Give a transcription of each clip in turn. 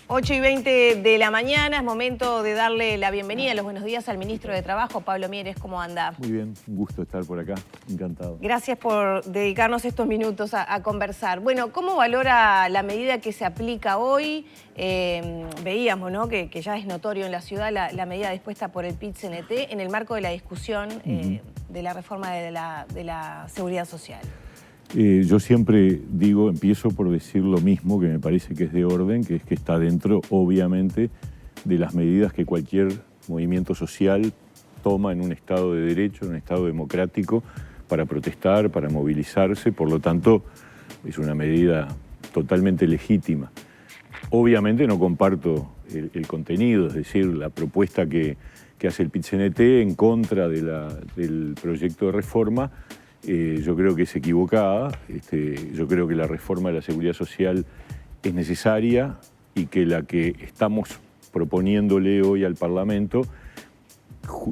8:20 de la mañana, es momento de darle la bienvenida, los buenos días al ministro de Trabajo, Pablo Mieres. ¿Cómo anda? Muy bien, un gusto estar por acá, encantado. Gracias por dedicarnos estos minutos a conversar. Bueno, ¿cómo valora la medida que se aplica hoy? Veíamos, ¿no?, que ya es notorio en la ciudad la medida dispuesta por el PIT-CNT en el marco de la discusión de la reforma de la seguridad social. Yo siempre digo, empiezo por decir lo mismo, que me parece que es de orden, que es que está dentro, obviamente, de las medidas que cualquier movimiento social toma en un Estado de Derecho, en un Estado democrático, para protestar, para movilizarse. Por lo tanto, es una medida totalmente legítima. Obviamente no comparto el contenido, es decir, la propuesta que hace el PIT-CNT en contra del proyecto de reforma. Yo creo que es equivocada. Yo creo que la reforma de la seguridad social es necesaria y que la que estamos proponiéndole hoy al Parlamento,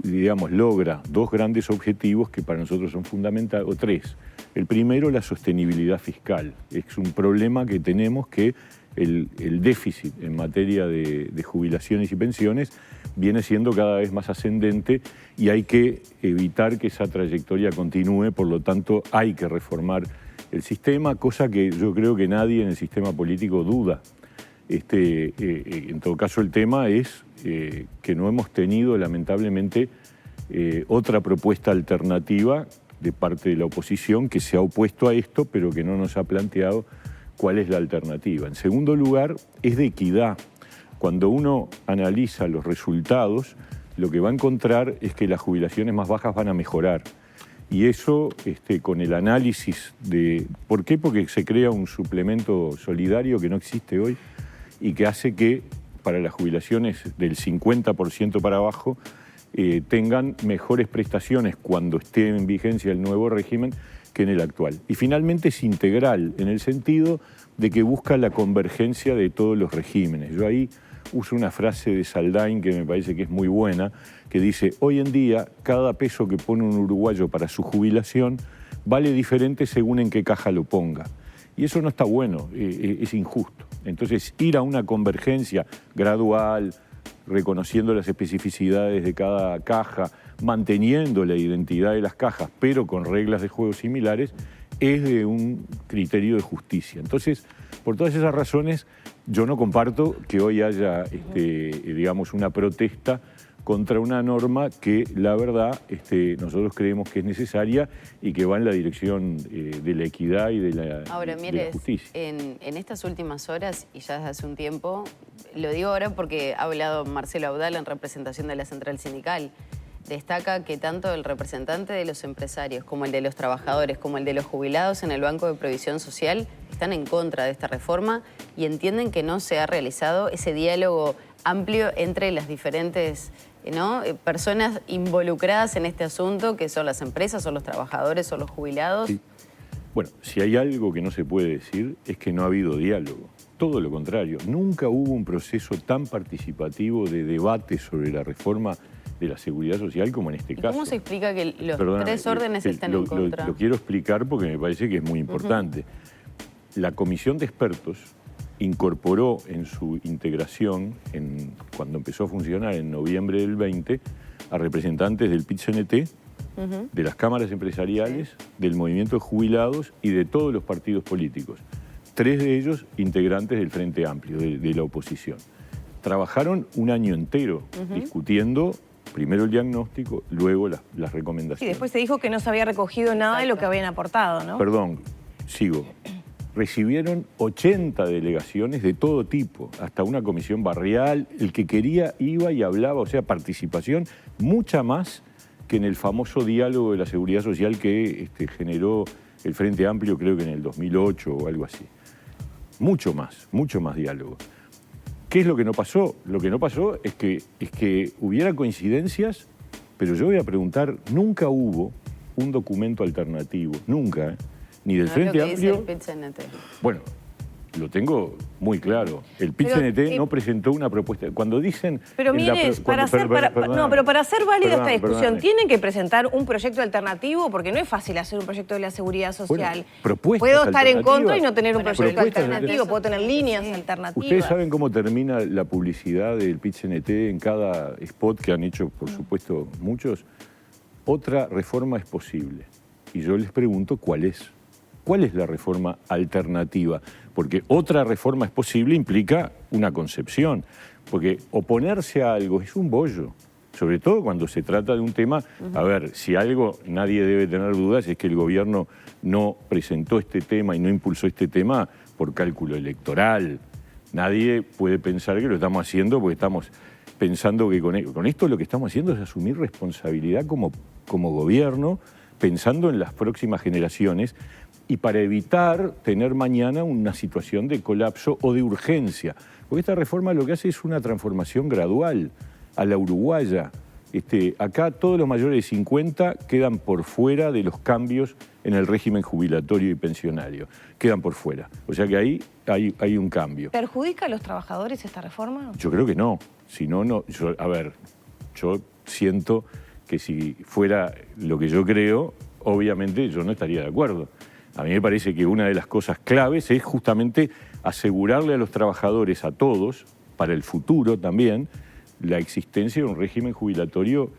digamos, logra dos grandes objetivos que para nosotros son fundamentales, o tres. El primero, la sostenibilidad fiscal. Es un problema que tenemos, que el déficit en materia de jubilaciones y pensiones viene siendo cada vez más ascendente y hay que evitar que esa trayectoria continúe. Por lo tanto, hay que reformar el sistema, cosa que yo creo que nadie en el sistema político duda. En todo caso, el tema es que no hemos tenido, lamentablemente, otra propuesta alternativa de parte de la oposición que se ha opuesto a esto, pero que no nos ha planteado cuál es la alternativa. En segundo lugar, es de equidad. Cuando uno analiza los resultados, lo que va a encontrar es que las jubilaciones más bajas van a mejorar. Y eso, con el análisis de... ¿Por qué? Porque se crea un suplemento solidario que no existe hoy y que hace que para las jubilaciones del 50% para abajo tengan mejores prestaciones cuando esté en vigencia el nuevo régimen que en el actual. Y finalmente es integral, en el sentido de que busca la convergencia de todos los regímenes. Yo ahí uso una frase de Saldain que me parece que es muy buena, que dice: hoy en día cada peso que pone un uruguayo para su jubilación vale diferente según en qué caja lo ponga. Y eso no está bueno, es injusto. Entonces, ir a una convergencia gradual, reconociendo las especificidades de cada caja, manteniendo la identidad de las cajas, pero con reglas de juego similares, es de un criterio de justicia. Entonces, por todas esas razones, yo no comparto que hoy haya, digamos, una protesta contra una norma que, la verdad, nosotros creemos que es necesaria y que va en la dirección de la equidad y de la justicia. En estas últimas horas, y ya desde hace un tiempo, lo digo ahora porque ha hablado Marcelo Audal en representación de la Central Sindical, destaca que tanto el representante de los empresarios como el de los trabajadores como el de los jubilados en el Banco de Previsión Social están en contra de esta reforma y entienden que no se ha realizado ese diálogo amplio entre las diferentes personas involucradas en este asunto, que son las empresas, son los trabajadores, son los jubilados. Sí. Bueno, si hay algo que no se puede decir es que no ha habido diálogo. Todo lo contrario, nunca hubo un proceso tan participativo de debate sobre la reforma de la seguridad social como en este caso. ¿Cómo se explica que los tres órdenes estén en contra? Lo quiero explicar porque me parece que es muy importante. La comisión de expertos incorporó en su integración, cuando empezó a funcionar en noviembre del 20, a representantes del PIT-CNT, de las cámaras empresariales, del movimiento de jubilados y de todos los partidos políticos. 3 de ellos integrantes del Frente Amplio, de la oposición. Trabajaron un año entero discutiendo primero el diagnóstico, luego las recomendaciones. Y después se dijo que no se había recogido nada de lo que habían aportado, ¿no? Perdón, sigo. Recibieron 80 delegaciones de todo tipo, hasta una comisión barrial. El que quería iba y hablaba, o sea, participación mucha más que en el famoso diálogo de la seguridad social que generó el Frente Amplio, creo que en el 2008 o algo así. Mucho más diálogo. ¿Qué es lo que no pasó? Lo que no pasó es que hubiera coincidencias, pero yo voy a preguntar, nunca hubo un documento alternativo, nunca, ni del Frente Amplio. Dice el PIT-CNT. Bueno, lo tengo muy claro. El PIT-CNT no presentó una propuesta. Cuando dicen... Pero mire, para hacer válida esta discusión, tienen que presentar un proyecto alternativo, porque no es fácil hacer un proyecto de la seguridad social. Bueno, puedo estar en contra y no tener un proyecto alternativo, puedo tener líneas alternativas. Ustedes saben cómo termina la publicidad del PIT-CNT en cada spot que han hecho, por supuesto, muchos. Otra reforma es posible. Y yo les pregunto, ¿cuál es? ¿Cuál es la reforma alternativa? Porque otra reforma es posible implica una concepción. Porque oponerse a algo es un bollo. Sobre todo cuando se trata de un tema... A ver, si algo nadie debe tener dudas es que el gobierno no presentó este tema y no impulsó este tema por cálculo electoral. Nadie puede pensar que lo estamos haciendo porque estamos pensando que con esto lo que estamos haciendo es asumir responsabilidad como gobierno, pensando en las próximas generaciones y para evitar tener mañana una situación de colapso o de urgencia. Porque esta reforma lo que hace es una transformación gradual a la uruguaya. Acá todos los mayores de 50 quedan por fuera de los cambios en el régimen jubilatorio y pensionario. Quedan por fuera. O sea que ahí hay un cambio. ¿Perjudica a los trabajadores esta reforma? Yo creo que no. Si no, no. Yo siento que si fuera lo que yo creo, obviamente yo no estaría de acuerdo. A mí me parece que una de las cosas claves es justamente asegurarle a los trabajadores, a todos, para el futuro también, la existencia de un régimen jubilatorio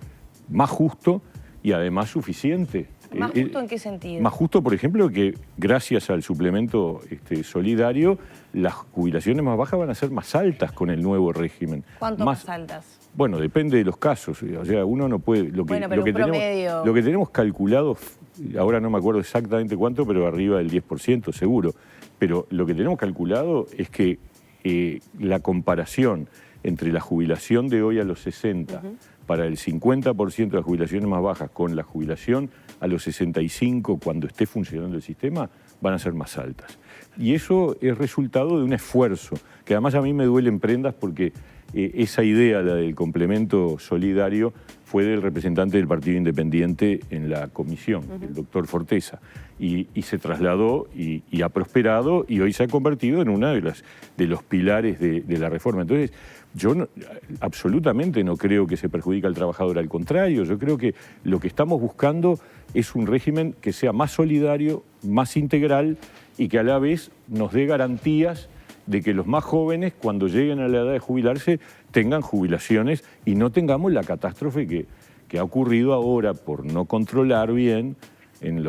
más justo y además suficiente. ¿Más justo en qué sentido? Más justo, por ejemplo, que gracias al suplemento solidario, las jubilaciones más bajas van a ser más altas con el nuevo régimen. ¿Cuánto más altas? Bueno, depende de los casos. O sea, uno no puede... Lo que tenemos calculado, ahora no me acuerdo exactamente cuánto, pero arriba del 10% seguro. Pero lo que tenemos calculado es que la comparación entre la jubilación de hoy a los 60 para el 50% de las jubilaciones más bajas con la jubilación a los 65 cuando esté funcionando el sistema van a ser más altas. Y eso es resultado de un esfuerzo, que además a mí me duelen prendas porque esa idea, la del complemento solidario, fue del representante del Partido Independiente en la comisión, el doctor Forteza, y se trasladó y ha prosperado y hoy se ha convertido en uno de los pilares de la reforma. Entonces, yo absolutamente no creo que se perjudique al trabajador, al contrario, yo creo que lo que estamos buscando es un régimen que sea más solidario, más integral y que a la vez nos dé garantías de que los más jóvenes, cuando lleguen a la edad de jubilarse, tengan jubilaciones y no tengamos la catástrofe que ha ocurrido ahora por no controlar bien en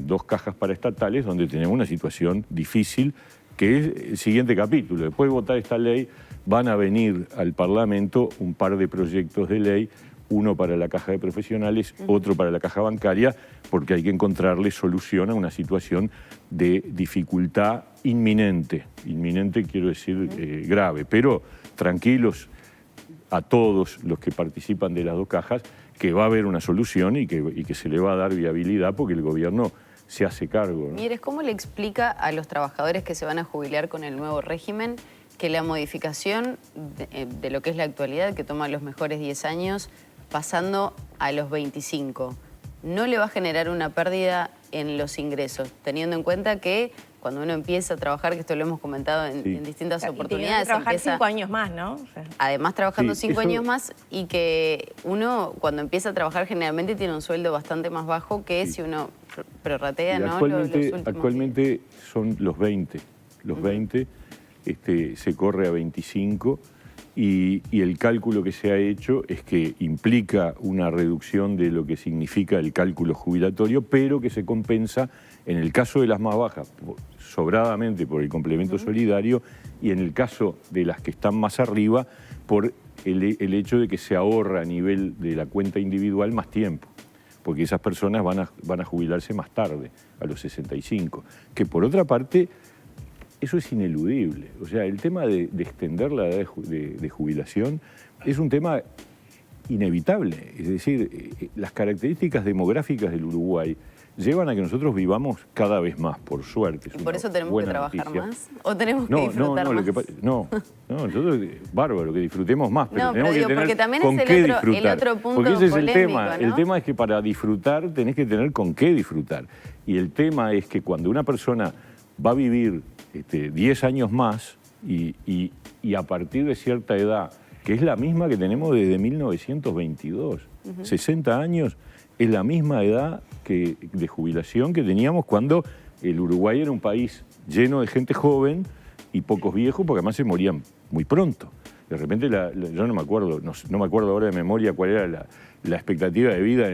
2 cajas paraestatales, donde tenemos una situación difícil, que es el siguiente capítulo. Después de votar esta ley, van a venir al Parlamento un par de proyectos de ley, uno para la caja de profesionales, otro para la caja bancaria, porque hay que encontrarle solución a una situación de dificultad inminente. Inminente quiero decir grave, pero tranquilos a todos los que participan de las 2 cajas, que va a haber una solución y que se le va a dar viabilidad porque el gobierno se hace cargo, ¿no? Mieres, ¿cómo le explica a los trabajadores que se van a jubilar con el nuevo régimen que la modificación de lo que es la actualidad, que toma los mejores 10 años, pasando a los 25, no le va a generar una pérdida en los ingresos, teniendo en cuenta que cuando uno empieza a trabajar, que esto lo hemos comentado en distintas oportunidades, trabajar 5 años más, ¿no? Además trabajando 5 años más y que uno cuando empieza a trabajar generalmente tiene un sueldo bastante más bajo que si uno prorratea, ¿no? Actualmente son los 20, se corre a 25 y el cálculo que se ha hecho es que implica una reducción de lo que significa el cálculo jubilatorio, pero que se compensa en el caso de las más bajas sobradamente por el complemento solidario y en el caso de las que están más arriba por el hecho de que se ahorra a nivel de la cuenta individual más tiempo, porque esas personas van a jubilarse más tarde, a los 65, que por otra parte eso es ineludible. O sea, el tema de extender la edad de jubilación es un tema inevitable. Es decir, las características demográficas del Uruguay llevan a que nosotros vivamos cada vez más, por suerte. ¿Y por eso tenemos que trabajar más? ¿O tenemos que disfrutar más? No, nosotros, bárbaro, que disfrutemos más, pero no, tenemos que tener porque también con es qué el disfrutar. otro punto porque ese es el polémico, tema. ¿no? El tema es que para disfrutar tenés que tener con qué disfrutar. Y el tema es que cuando una persona va a vivir 10 años más y a partir de cierta edad, que es la misma que tenemos desde 1922. 60 años es la misma edad de jubilación que teníamos cuando el Uruguay era un país lleno de gente joven y pocos viejos, porque además se morían muy pronto. De repente, yo no me acuerdo ahora de memoria cuál era la expectativa de vida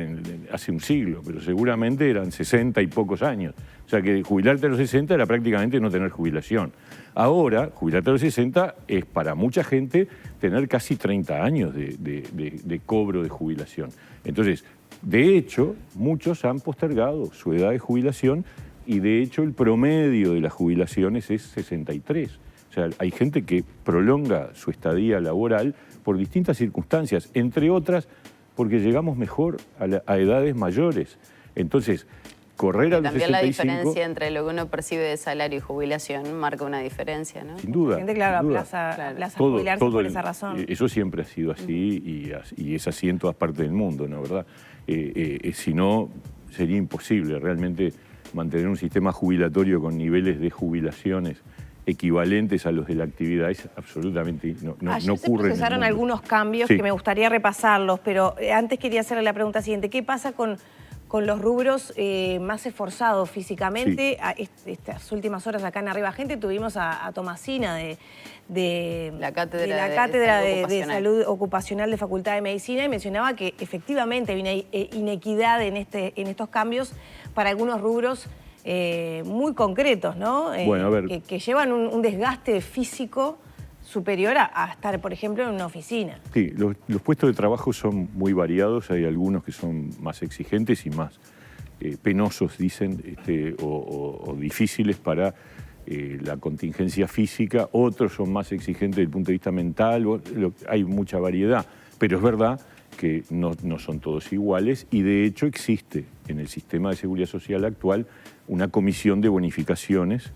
hace un siglo, pero seguramente eran 60 y pocos años. O sea que jubilarte a los 60 era prácticamente no tener jubilación. Ahora, jubilarte a los 60 es para mucha gente tener casi 30 años de cobro de jubilación. Entonces, de hecho, muchos han postergado su edad de jubilación y de hecho el promedio de las jubilaciones es 63. O sea, hay gente que prolonga su estadía laboral por distintas circunstancias, entre otras porque llegamos mejor a edades mayores. Entonces, correr a los 65... También la diferencia entre lo que uno percibe de salario y jubilación marca una diferencia, ¿no? Sin duda. La gente, claro, sin duda. aplaza jubilarse por esa razón. Eso siempre ha sido así y es así en todas partes del mundo, ¿no? ¿Verdad? Si no, sería imposible realmente mantener un sistema jubilatorio con niveles de jubilaciones equivalentes a los de la actividad. Es absolutamente no ocurre. Se procesaron algunos cambios que me gustaría repasarlos, pero antes quería hacerle la pregunta siguiente. ¿Qué pasa con los rubros más esforzados físicamente? Estas últimas horas acá en Arriba Gente tuvimos a Tomasina de la Cátedra de Salud Ocupacional de Facultad de Medicina y mencionaba que efectivamente había inequidad en estos cambios para algunos rubros muy concretos, ¿no? Bueno, a ver. Que llevan un desgaste físico superior a estar, por ejemplo, en una oficina. Sí, los puestos de trabajo son muy variados, hay algunos que son más exigentes y más penosos, dicen, o difíciles para la contingencia física, otros son más exigentes desde el punto de vista mental, hay mucha variedad, pero es verdad que no son todos iguales y de hecho existe en el sistema de seguridad social actual una comisión de bonificaciones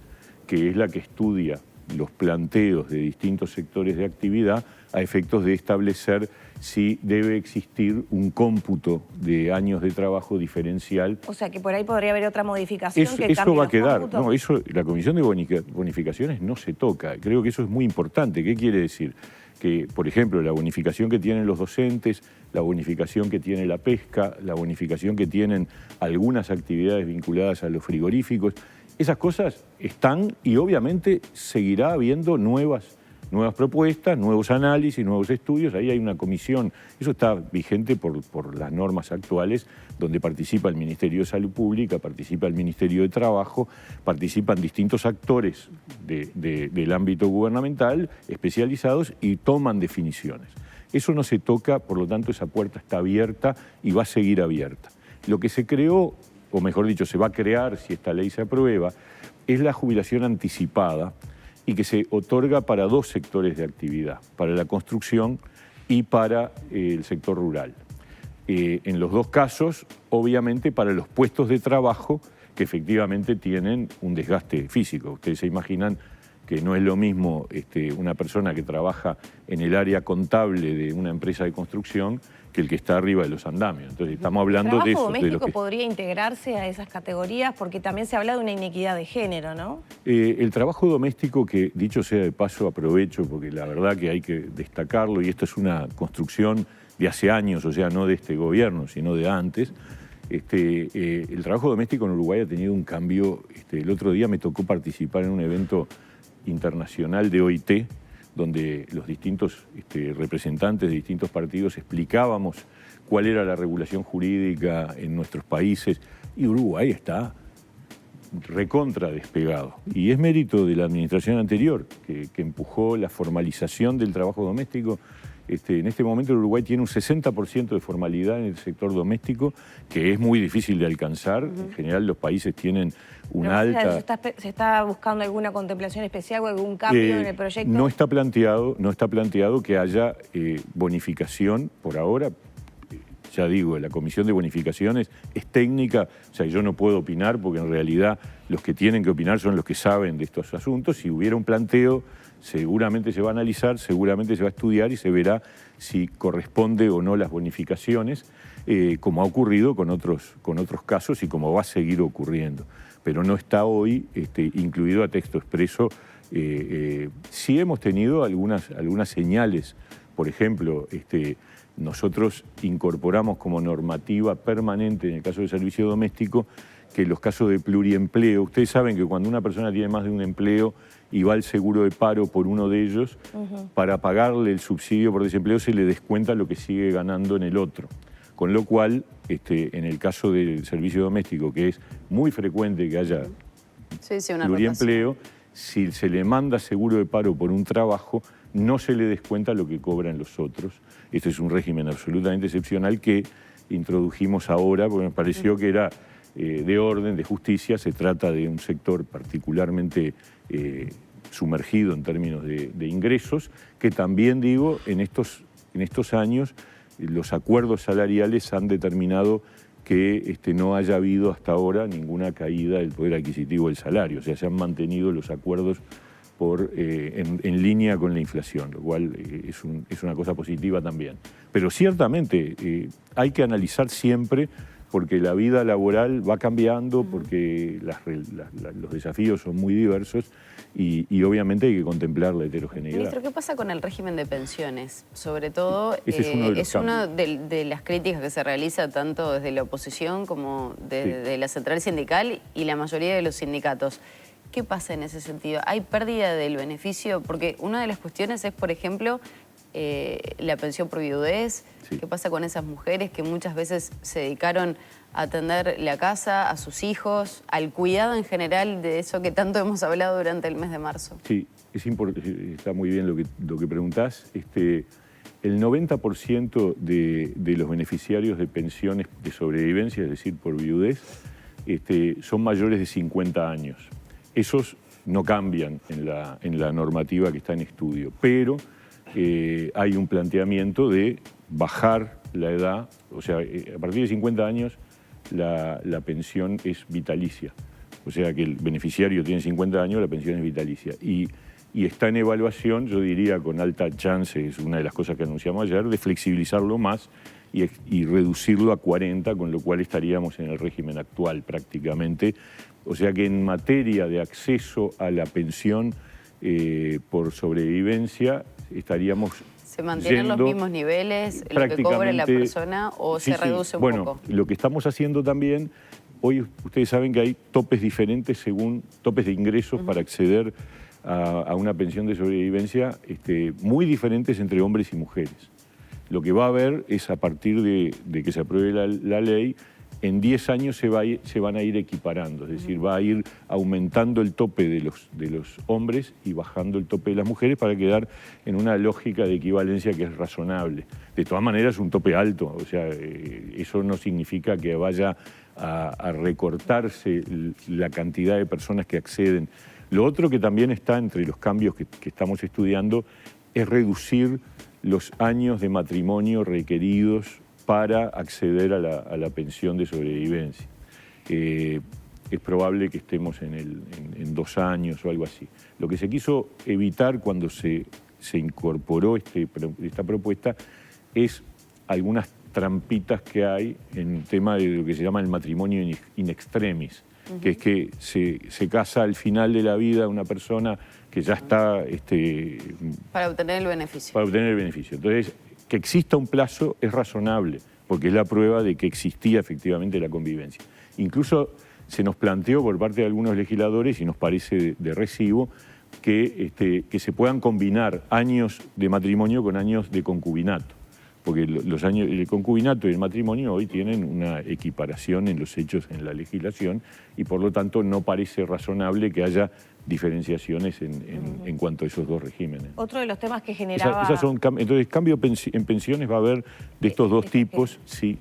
que es la que estudia los planteos de distintos sectores de actividad a efectos de establecer si debe existir un cómputo de años de trabajo diferencial. O sea, que por ahí podría haber otra modificación eso va a quedar. No, la comisión de bonificaciones no se toca. Creo que eso es muy importante. ¿Qué quiere decir? Que, por ejemplo, la bonificación que tienen los docentes, la bonificación que tiene la pesca, la bonificación que tienen algunas actividades vinculadas a los frigoríficos, esas cosas están y obviamente seguirá habiendo nuevas propuestas, nuevos análisis, nuevos estudios. Ahí hay una comisión, eso está vigente por las normas actuales, donde participa el Ministerio de Salud Pública, participa el Ministerio de Trabajo, participan distintos actores del ámbito gubernamental especializados y toman definiciones. Eso no se toca, por lo tanto esa puerta está abierta y va a seguir abierta. Lo que se creó, o mejor dicho, se va a crear si esta ley se aprueba, es la jubilación anticipada y que se otorga para dos sectores de actividad, para la construcción y para el sector rural. En los dos casos, obviamente, para los puestos de trabajo que efectivamente tienen un desgaste físico. Ustedes se imaginan que no es lo mismo una persona que trabaja en el área contable de una empresa de construcción que el que está arriba de los andamios. Entonces estamos hablando de eso. ¿El trabajo doméstico podría integrarse a esas categorías? Porque también se habla de una inequidad de género, ¿no? El trabajo doméstico, que dicho sea de paso, aprovecho, porque la verdad que hay que destacarlo, y esto es una construcción de hace años, o sea, no de este gobierno, sino de antes. El trabajo doméstico en Uruguay ha tenido un cambio. El otro día me tocó participar en un evento internacional de OIT, donde los distintos representantes de distintos partidos explicábamos cuál era la regulación jurídica en nuestros países, y Uruguay está recontra despegado. Y es mérito de la administración anterior, que empujó la formalización del trabajo doméstico. En este momento el Uruguay tiene un 60% de formalidad en el sector doméstico, que es muy difícil de alcanzar. En general los países tienen una alta... ¿Se está buscando alguna contemplación especial o algún cambio en el proyecto? No está planteado que haya bonificación por ahora. Ya digo, la comisión de bonificaciones es técnica, o sea, yo no puedo opinar porque en realidad los que tienen que opinar son los que saben de estos asuntos. Si hubiera un planteo, seguramente se va a analizar, seguramente se va a estudiar y se verá si corresponde o no las bonificaciones, como ha ocurrido con otros casos y como va a seguir ocurriendo. pero no está hoy incluido a texto expreso. Sí hemos tenido algunas señales. Por ejemplo, nosotros incorporamos como normativa permanente en el caso del servicio doméstico que en los casos de pluriempleo, ustedes saben que cuando una persona tiene más de un empleo y va al seguro de paro por uno de ellos, para pagarle el subsidio por desempleo se le descuenta lo que sigue ganando en el otro. Con lo cual, en el caso del servicio doméstico, que es muy frecuente que haya pluriempleo, si se le manda seguro de paro por un trabajo, no se le descuenta lo que cobran los otros. Este es un régimen absolutamente excepcional que introdujimos ahora porque nos pareció que era de orden, de justicia. Se trata de un sector particularmente sumergido en términos de ingresos, que también, digo, en estos años los acuerdos salariales han determinado que no haya habido hasta ahora ninguna caída del poder adquisitivo del salario. O sea, se han mantenido los acuerdos en línea con la inflación, lo cual es una cosa positiva también. Pero ciertamente hay que analizar siempre, porque la vida laboral va cambiando, porque los desafíos son muy diversos y obviamente hay que contemplar la heterogeneidad. Ministro, ¿qué pasa con el régimen de pensiones? Sobre todo, es una de las críticas que se realiza tanto desde la oposición como desde la central sindical y la mayoría de los sindicatos. ¿Qué pasa en ese sentido? ¿Hay pérdida del beneficio? Porque una de las cuestiones es, por ejemplo, la pensión por viudez. Sí. ¿Qué pasa con esas mujeres que muchas veces se dedicaron a atender la casa, a sus hijos, al cuidado en general de eso que tanto hemos hablado durante el mes de marzo? Sí, está muy bien lo que preguntás. El 90% de los beneficiarios de pensiones de sobrevivencia, es decir, por viudez, son mayores de 50 años. Esos no cambian en la normativa que está en estudio, pero hay un planteamiento de bajar la edad, o sea, a partir de 50 años la pensión es vitalicia. O sea que el beneficiario tiene 50 años, la pensión es vitalicia. Y está en evaluación, yo diría con alta chance, es una de las cosas que anunciamos ayer, de flexibilizarlo más y reducirlo a 40, con lo cual estaríamos en el régimen actual prácticamente. O sea que en materia de acceso a la pensión por sobrevivencia estaríamos... ¿Se mantienen los mismos niveles, lo que cobra la persona, o se reduce un poco? Bueno, lo que estamos haciendo también, hoy ustedes saben que hay topes diferentes según topes de ingresos para acceder a una pensión de sobrevivencia muy diferentes entre hombres y mujeres. Lo que va a haber es, a partir de que se apruebe la ley, en 10 años se van a ir equiparando, es decir, va a ir aumentando el tope de los hombres y bajando el tope de las mujeres para quedar en una lógica de equivalencia que es razonable. De todas maneras, es un tope alto, o sea, eso no significa que vaya a recortarse la cantidad de personas que acceden. Lo otro que también está entre los cambios que estamos estudiando es reducir los años de matrimonio requeridos para acceder a la pensión de sobrevivencia. Es probable que estemos en 2 años o algo así. Lo que se quiso evitar cuando se incorporó esta propuesta es algunas trampitas que hay en el tema de lo que se llama el matrimonio in extremis, que es que se casa al final de la vida una persona que ya está... para obtener el beneficio. Para obtener el beneficio. Entonces, que exista un plazo es razonable, porque es la prueba de que existía efectivamente la convivencia. Incluso se nos planteó por parte de algunos legisladores, y nos parece de recibo, que se puedan combinar años de matrimonio con años de concubinato, porque los años el concubinato y el matrimonio hoy tienen una equiparación en los hechos en la legislación y por lo tanto no parece razonable que haya diferenciaciones en cuanto a esos dos regímenes. Otro de los temas que generaba... Entonces, cambio en pensiones va a haber de estos dos tipos, sí.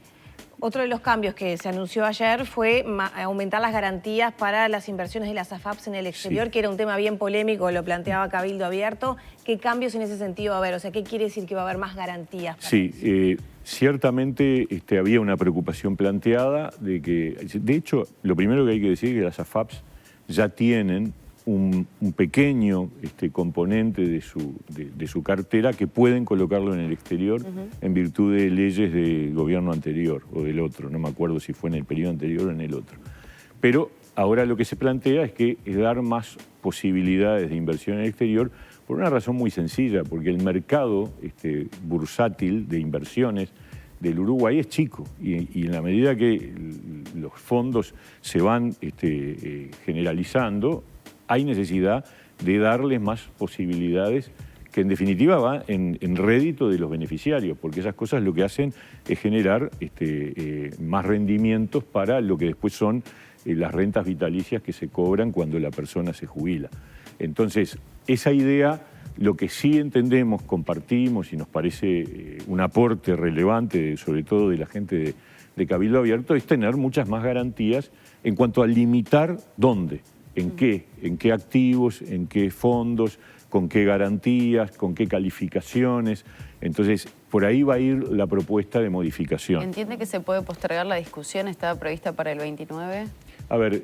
Otro de los cambios que se anunció ayer fue aumentar las garantías para las inversiones de las AFAPs en el exterior, sí, que era un tema bien polémico, lo planteaba Cabildo Abierto. ¿Qué cambios en ese sentido va a haber? O sea, ¿qué quiere decir que va a haber más garantías? Sí, ciertamente había una preocupación planteada de que... De hecho, lo primero que hay que decir es que las AFAPs ya tienen un pequeño componente de su cartera que pueden colocarlo en el exterior en virtud de leyes del gobierno anterior o del otro, no me acuerdo si fue en el periodo anterior o en el otro. Pero ahora lo que se plantea es dar más posibilidades de inversión en el exterior por una razón muy sencilla, porque el mercado bursátil de inversiones del Uruguay es chico y en la medida que los fondos se van generalizando, hay necesidad de darles más posibilidades que en definitiva va en rédito de los beneficiarios, porque esas cosas lo que hacen es generar más rendimientos para lo que después son las rentas vitalicias que se cobran cuando la persona se jubila. Entonces, esa idea, lo que sí entendemos, compartimos y nos parece un aporte relevante, sobre todo de la gente de Cabildo Abierto, es tener muchas más garantías en cuanto a limitar dónde, en qué activos, en qué fondos, con qué garantías, con qué calificaciones. Entonces, por ahí va a ir la propuesta de modificación. ¿Entiende que se puede postergar la discusión? ¿Estaba prevista para el 29? A ver,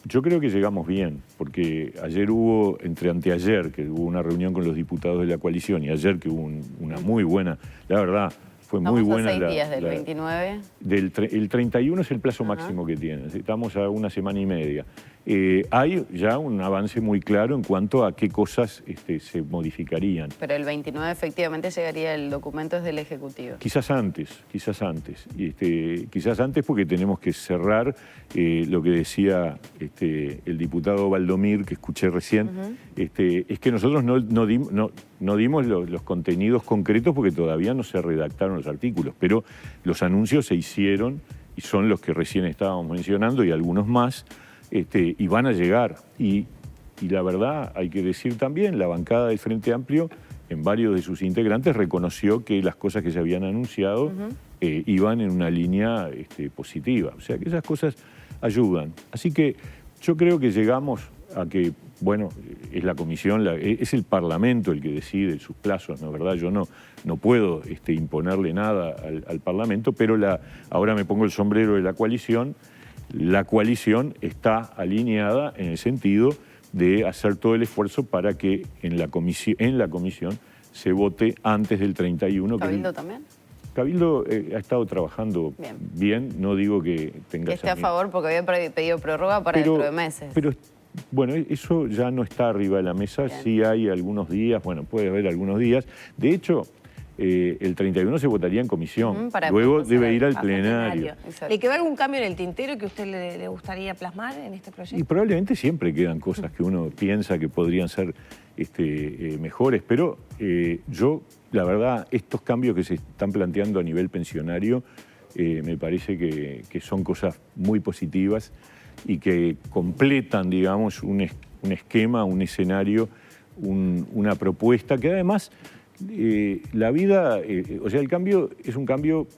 yo creo que llegamos bien, porque ayer hubo, entre anteayer, que hubo una reunión con los diputados de la coalición, y ayer que hubo una muy buena, la verdad, fue muy buena. Estamos a 6 días del 29. El 31 es el plazo máximo que tiene, estamos a una semana y media. Hay ya un avance muy claro en cuanto a qué cosas se modificarían. Pero el 29 efectivamente llegaría el documento desde el Ejecutivo. Quizás antes. Quizás antes porque tenemos que cerrar lo que decía el diputado Valdomir, que escuché recién, es que nosotros no dimos los contenidos concretos porque todavía no se redactaron los artículos, pero los anuncios se hicieron y son los que recién estábamos mencionando y algunos más, y van a llegar. Y la verdad, hay que decir también, la bancada del Frente Amplio, en varios de sus integrantes, reconoció que las cosas que se habían anunciado iban en una línea positiva. O sea, que esas cosas ayudan. Así que yo creo que llegamos a que, bueno, es la comisión, es el Parlamento el que decide sus plazos, ¿no? ¿Verdad? Yo no puedo imponerle nada al Parlamento, pero ahora me pongo el sombrero de la coalición. La coalición está alineada en el sentido de hacer todo el esfuerzo para que en la comisión se vote antes del 31. ¿Cabildo también? Cabildo ha estado trabajando bien, no digo que tenga... Que esté a favor porque había pedido prórroga para dentro de meses. Pero bueno, eso ya no está arriba de la mesa, sí hay algunos días, bueno, puede haber algunos días. De hecho, el 31 se votaría en comisión, luego debe ir al plenario. ¿Le quedó algún cambio en el tintero que a usted le gustaría plasmar en este proyecto? Y probablemente siempre quedan cosas que uno piensa que podrían ser mejores, pero yo, la verdad, estos cambios que se están planteando a nivel pensionario me parece que son cosas muy positivas y que completan, digamos, un esquema, un escenario, una propuesta que además... la vida, o sea, el cambio es un cambio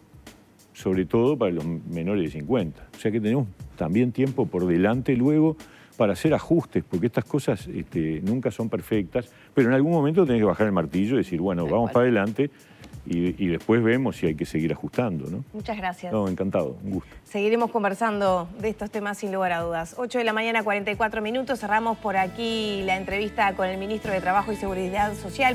sobre todo para los menores de 50. O sea que tenemos también tiempo por delante luego para hacer ajustes, porque estas cosas nunca son perfectas, pero en algún momento tenés que bajar el martillo y decir, bueno, vamos para adelante y después vemos si hay que seguir ajustando, ¿no? Muchas gracias. No, encantado, un gusto. Seguiremos conversando de estos temas sin lugar a dudas. 8 de la mañana, 44 minutos. Cerramos por aquí la entrevista con el ministro de Trabajo y Seguridad Social.